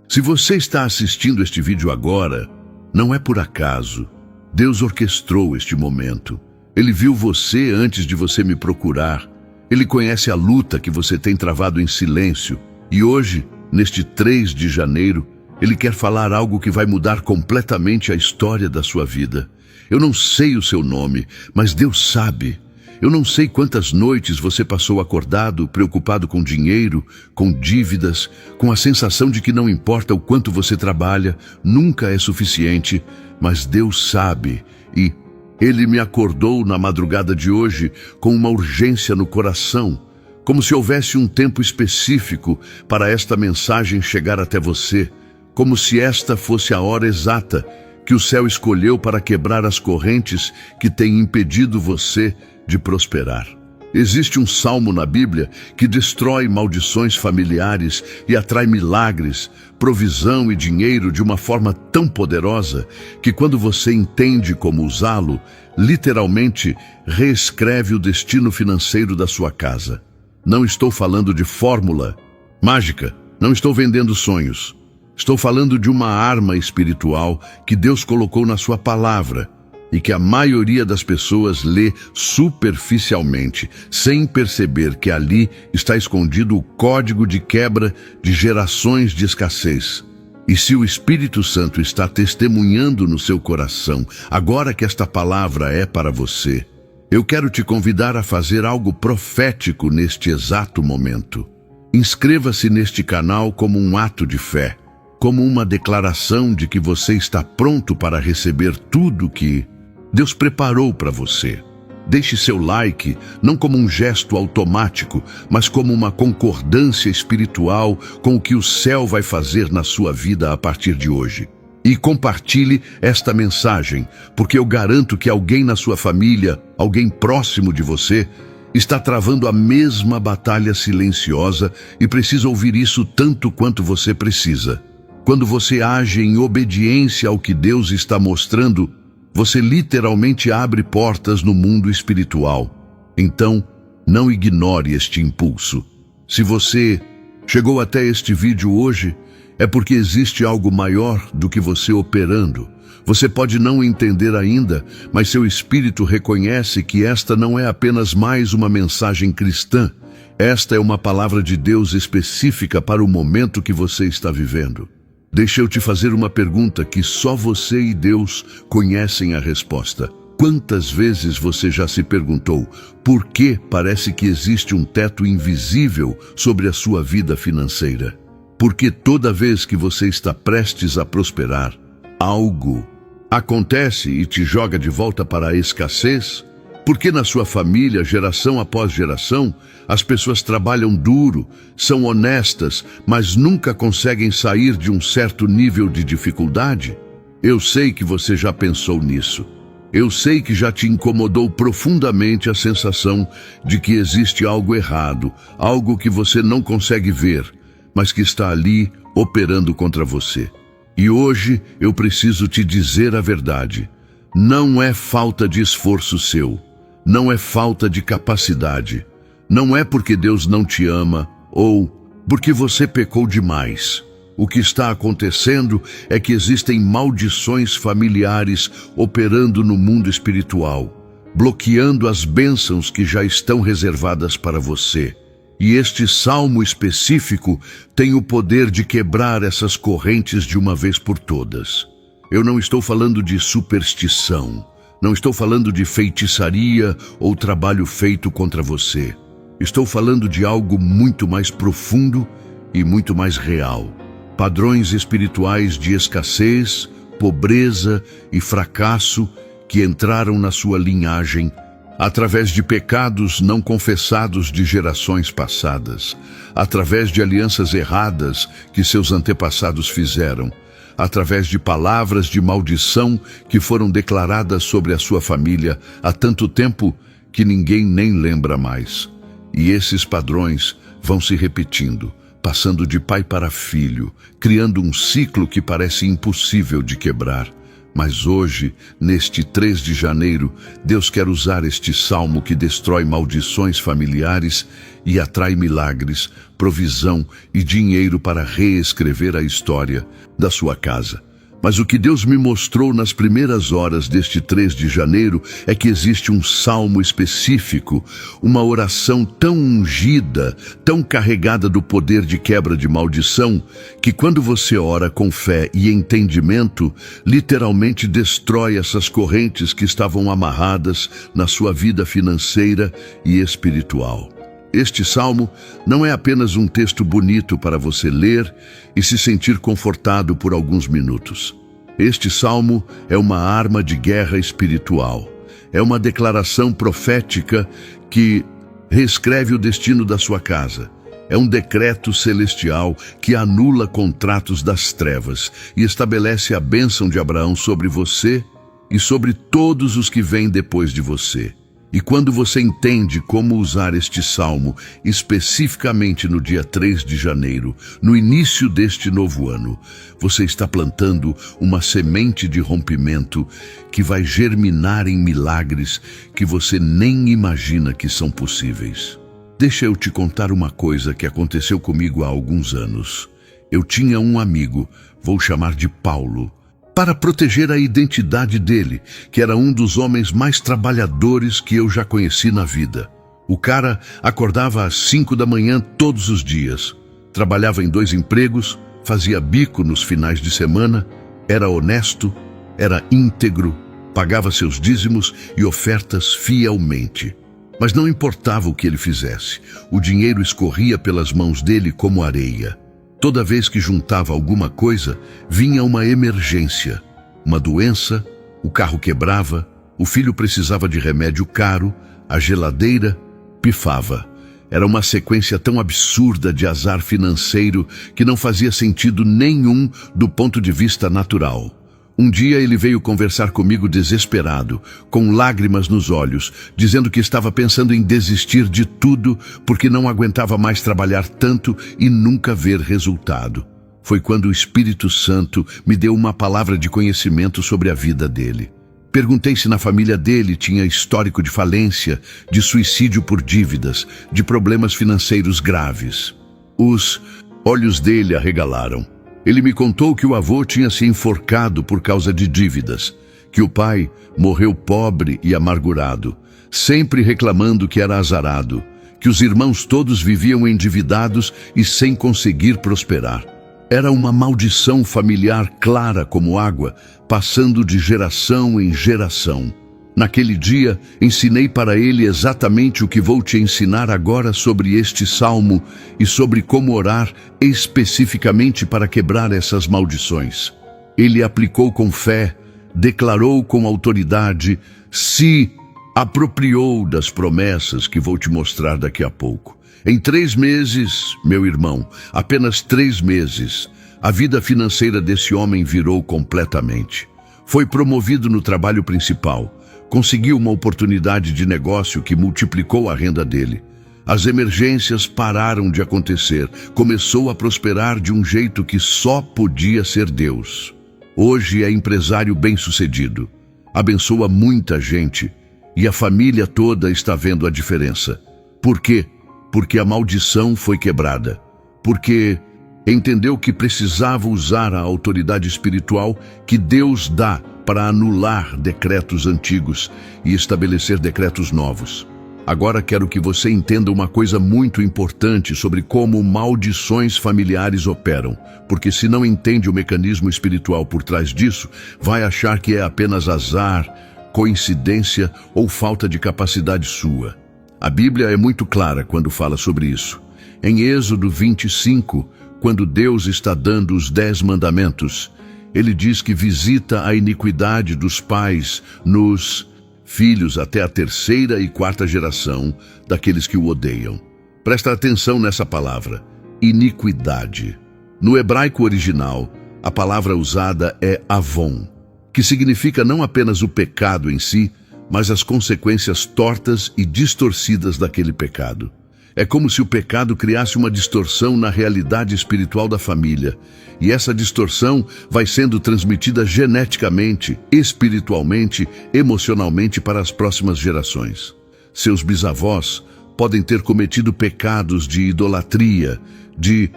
Se você está assistindo este vídeo agora, não é por acaso. Deus orquestrou este momento. Ele viu você antes de você me procurar. Ele conhece a luta que você tem travado em silêncio. E hoje, neste 3 de janeiro, Ele quer falar algo que vai mudar completamente a história da sua vida. Eu não sei o seu nome, mas Deus sabe. Eu não sei quantas noites você passou acordado, preocupado com dinheiro, com dívidas, com a sensação de que não importa o quanto você trabalha, nunca é suficiente, mas Deus sabe e Ele me acordou na madrugada de hoje com uma urgência no coração, como se houvesse um tempo específico para esta mensagem chegar até você, como se esta fosse a hora exata que o céu escolheu para quebrar as correntes que têm impedido você de prosperar. Existe um salmo na Bíblia que destrói maldições familiares e atrai milagres, provisão e dinheiro de uma forma tão poderosa que quando você entende como usá-lo, literalmente reescreve o destino financeiro da sua casa. Não estou falando de fórmula mágica, não estou vendendo sonhos. Estou falando de uma arma espiritual que Deus colocou na sua palavra e que a maioria das pessoas lê superficialmente, sem perceber que ali está escondido o código de quebra de gerações de escassez. E se o Espírito Santo está testemunhando no seu coração, agora que esta palavra é para você, eu quero te convidar a fazer algo profético neste exato momento. Inscreva-se neste canal como um ato de fé, como uma declaração de que você está pronto para receber tudo que Deus preparou para você. Deixe seu like, não como um gesto automático, mas como uma concordância espiritual com o que o céu vai fazer na sua vida a partir de hoje. E compartilhe esta mensagem, porque eu garanto que alguém na sua família, alguém próximo de você, está travando a mesma batalha silenciosa e precisa ouvir isso tanto quanto você precisa. Quando você age em obediência ao que Deus está mostrando, você literalmente abre portas no mundo espiritual. Então, não ignore este impulso. Se você chegou até este vídeo hoje, é porque existe algo maior do que você operando. Você pode não entender ainda, mas seu espírito reconhece que esta não é apenas mais uma mensagem cristã. Esta é uma palavra de Deus específica para o momento que você está vivendo. Deixa eu te fazer uma pergunta que só você e Deus conhecem a resposta. Quantas vezes você já se perguntou por que parece que existe um teto invisível sobre a sua vida financeira? Porque toda vez que você está prestes a prosperar, algo acontece e te joga de volta para a escassez? Porque na sua família, geração após geração, as pessoas trabalham duro, são honestas, mas nunca conseguem sair de um certo nível de dificuldade? Eu sei que você já pensou nisso. Eu sei que já te incomodou profundamente a sensação de que existe algo errado, algo que você não consegue ver, mas que está ali operando contra você. E hoje eu preciso te dizer a verdade. Não é falta de esforço seu. Não é falta de capacidade. Não é porque Deus não te ama ou porque você pecou demais. O que está acontecendo é que existem maldições familiares operando no mundo espiritual, bloqueando as bênçãos que já estão reservadas para você. E este salmo específico tem o poder de quebrar essas correntes de uma vez por todas. Eu não estou falando de superstição. Não estou falando de feitiçaria ou trabalho feito contra você. Estou falando de algo muito mais profundo e muito mais real. Padrões espirituais de escassez, pobreza e fracasso que entraram na sua linhagem através de pecados não confessados de gerações passadas, através de alianças erradas que seus antepassados fizeram, através de palavras de maldição que foram declaradas sobre a sua família há tanto tempo que ninguém nem lembra mais. E esses padrões vão se repetindo, passando de pai para filho, criando um ciclo que parece impossível de quebrar. Mas hoje, neste 3 de janeiro, Deus quer usar este salmo que destrói maldições familiares e atrai milagres, provisão e dinheiro para reescrever a história da sua casa. Mas o que Deus me mostrou nas primeiras horas deste 3 de janeiro é que existe um salmo específico, uma oração tão ungida, tão carregada do poder de quebra de maldição, que quando você ora com fé e entendimento, literalmente destrói essas correntes que estavam amarradas na sua vida financeira e espiritual. Este salmo não é apenas um texto bonito para você ler e se sentir confortado por alguns minutos. Este salmo é uma arma de guerra espiritual. É uma declaração profética que reescreve o destino da sua casa. É um decreto celestial que anula contratos das trevas e estabelece a bênção de Abraão sobre você e sobre todos os que vêm depois de você. E quando você entende como usar este salmo, especificamente no dia 3 de janeiro, no início deste novo ano, você está plantando uma semente de rompimento que vai germinar em milagres que você nem imagina que são possíveis. Deixa eu te contar uma coisa que aconteceu comigo há alguns anos. Eu tinha um amigo, vou chamar de Paulo, para proteger a identidade dele, que era um dos homens mais trabalhadores que eu já conheci na vida. O cara acordava às 5 da manhã todos os dias, trabalhava em 2 empregos, fazia bico nos finais de semana, era honesto, era íntegro, pagava seus dízimos e ofertas fielmente. Mas não importava o que ele fizesse, o dinheiro escorria pelas mãos dele como areia. Toda vez que juntava alguma coisa, vinha uma emergência, uma doença, o carro quebrava, o filho precisava de remédio caro, a geladeira pifava. Era uma sequência tão absurda de azar financeiro que não fazia sentido nenhum do ponto de vista natural. Um dia ele veio conversar comigo desesperado, com lágrimas nos olhos, dizendo que estava pensando em desistir de tudo porque não aguentava mais trabalhar tanto e nunca ver resultado. Foi quando o Espírito Santo me deu uma palavra de conhecimento sobre a vida dele. Perguntei se na família dele tinha histórico de falência, de suicídio por dívidas, de problemas financeiros graves. Os olhos dele arregalaram. Ele me contou que o avô tinha se enforcado por causa de dívidas, que o pai morreu pobre e amargurado, sempre reclamando que era azarado, que os irmãos todos viviam endividados e sem conseguir prosperar. Era uma maldição familiar clara como água, passando de geração em geração. Naquele dia, ensinei para ele exatamente o que vou te ensinar agora sobre este salmo e sobre como orar especificamente para quebrar essas maldições. Ele aplicou com fé, declarou com autoridade, se apropriou das promessas que vou te mostrar daqui a pouco. Em 3 meses, meu irmão, apenas 3 meses, a vida financeira desse homem virou completamente. Foi promovido no trabalho principal. Conseguiu uma oportunidade de negócio que multiplicou a renda dele. As emergências pararam de acontecer. Começou a prosperar de um jeito que só podia ser Deus. Hoje é empresário bem-sucedido. Abençoa muita gente e a família toda está vendo a diferença. Por quê? Porque a maldição foi quebrada. Porque entendeu que precisava usar a autoridade espiritual que Deus dá para anular decretos antigos e estabelecer decretos novos. Agora quero que você entenda uma coisa muito importante sobre como maldições familiares operam, porque se não entende o mecanismo espiritual por trás disso, vai achar que é apenas azar, coincidência ou falta de capacidade sua. A Bíblia é muito clara quando fala sobre isso. Em Êxodo 25, quando Deus está dando os 10 mandamentos, ele diz que visita a iniquidade dos pais nos filhos até a 3ª e 4ª geração daqueles que o odeiam. Presta atenção nessa palavra, iniquidade. No hebraico original, a palavra usada é avon, que significa não apenas o pecado em si, mas as consequências tortas e distorcidas daquele pecado. É como se o pecado criasse uma distorção na realidade espiritual da família. E essa distorção vai sendo transmitida geneticamente, espiritualmente, emocionalmente para as próximas gerações. Seus bisavós podem ter cometido pecados de idolatria, de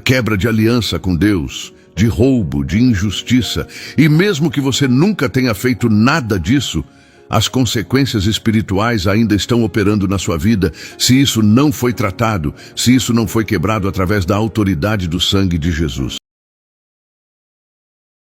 quebra de aliança com Deus, de roubo, de injustiça. E mesmo que você nunca tenha feito nada disso, as consequências espirituais ainda estão operando na sua vida se isso não foi tratado, se isso não foi quebrado através da autoridade do sangue de Jesus.